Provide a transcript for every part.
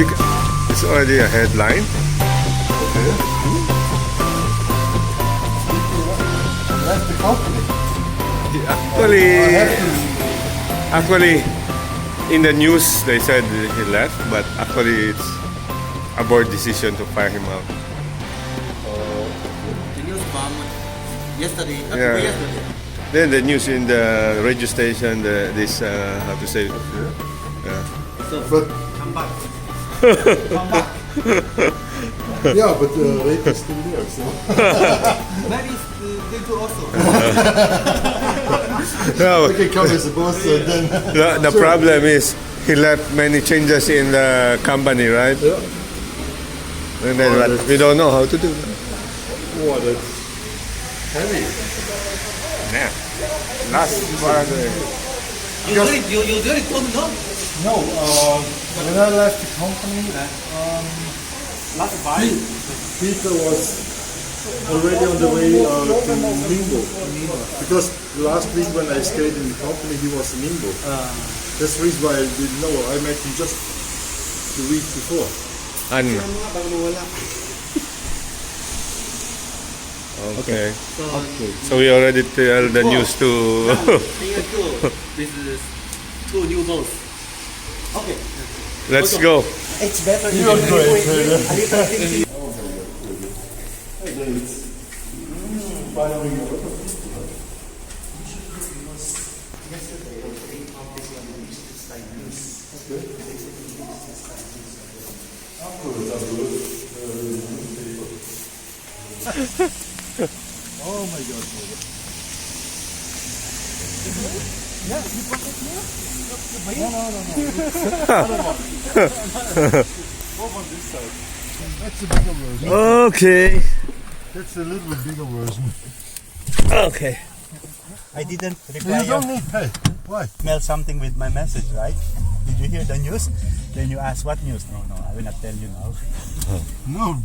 It's already a headline. Left the company. Actually, in the news they said he left, but actually it's a board decision to fire him out. The news from yesterday. Yeah. Then the news in the radio station, this how to say? Yeah. So, But come back. yeah, but the rate is still there, so. Maybe they do also. No, I can come as a boss and then. the Sure. problem is he left many changes in the company, right? Yeah. And then what, we don't know how to do. What? That's heavy. Yeah. Last one. You really don't know. No, when I left the company, Last five. Peter was already on the way to Ningbo. Because last week when I stayed in the company, he was in Ningbo. That's the reason why I didn't know. I met him just the week before. Ano? Okay. So we already tell the news to. This is two new balls. Okay. Let's go. It's better if You're great. Oh my God. Yeah, you put it here? No. Over this side. That's a bigger version. Okay. That's a little bit bigger version. Okay. I didn't reply. You don't need pay. Why? Mail something with my message, right? Did you hear the news? Then you ask what news? No, I will not tell you now. No.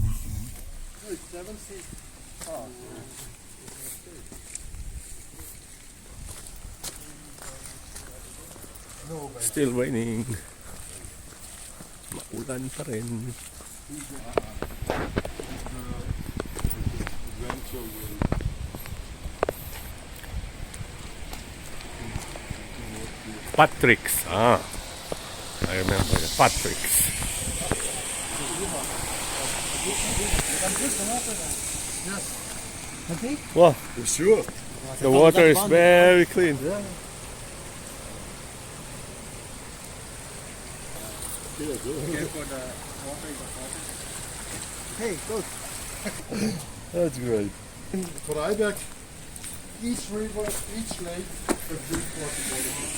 Still raining. Maulan pa rin. Patrick's. I remember the Patrick's. Wow, Sure. the water is very clean. Hey, good. That's great. For Eiberg, each river, each lake, a good quality.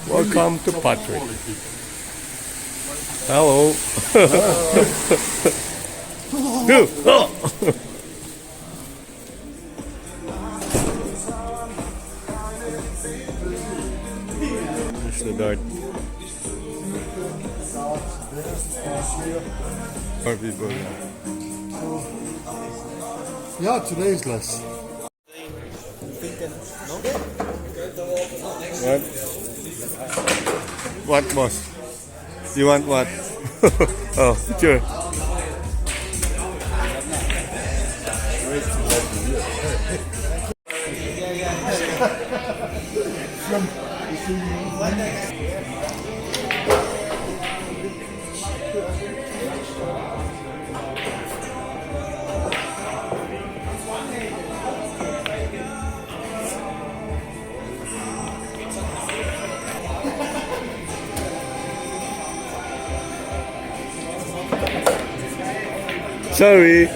Welcome to Patrick. Hello. There's the dart. More people. Yeah, today is less. What? What, boss? You want what? Oh, sure. Sorry.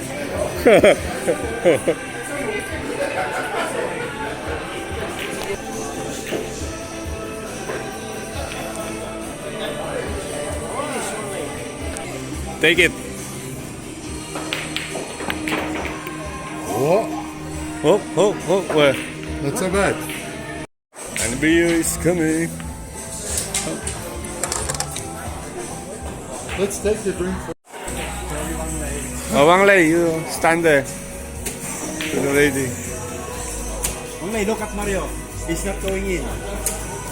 Take it. Oh, Where? not so bad. And beer is coming. Let's take the drink for Oh, Wang Lei, you stand there. To the lady. Okay, look at Mario. He's not going in.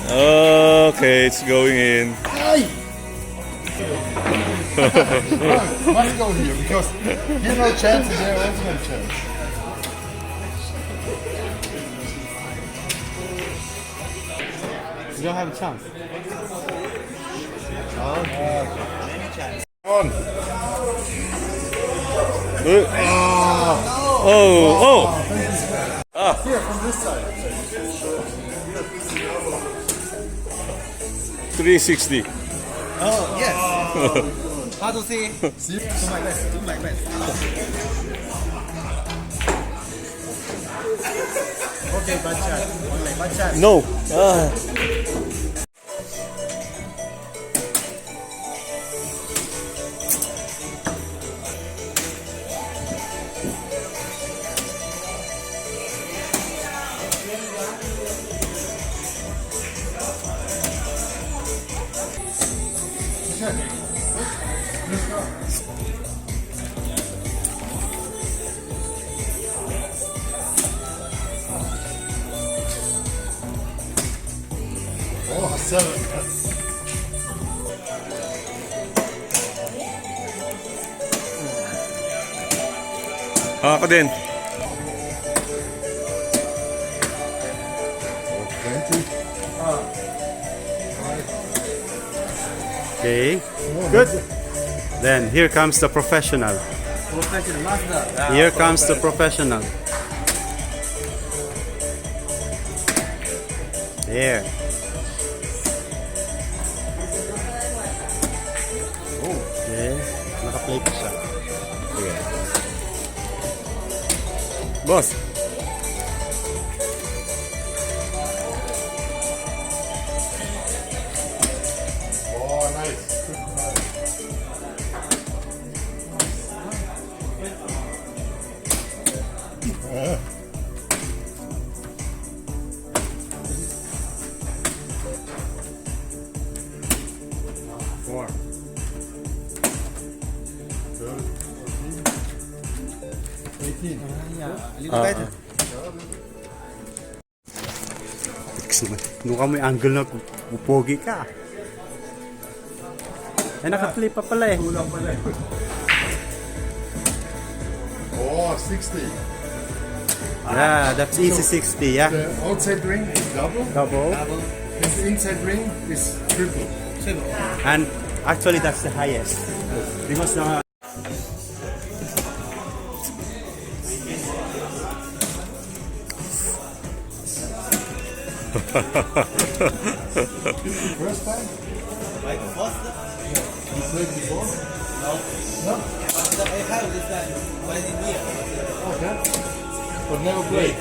Okay, it's going in. Ay! Must go here because here no chance and there also no chance. You don't have a chance. On. Oh. Here from this side. 360. Oh, yes. How to see? See? Do my best. Do my best. Okay, bad shot. Okay, bad shot. No. Oh, 7. Ako din. 20. Okay. Good. Then here comes the professional. Professional master. Here comes the professional. There. Okay. Naka-play pa siya. Okay. Boss. Oh, nice. Four. Good. 18. A little better. Mukha mo yung angle na pupogi ka. Eh, naka-play pa pala eh. Oh, 60. Yeah, that's easy 60, yeah. The outside ring is double. Double. And the inside ring is triple. And actually, that's the highest. Because First time? Like first? You played before? No. No? I have this time. When in here. Okay. But never played.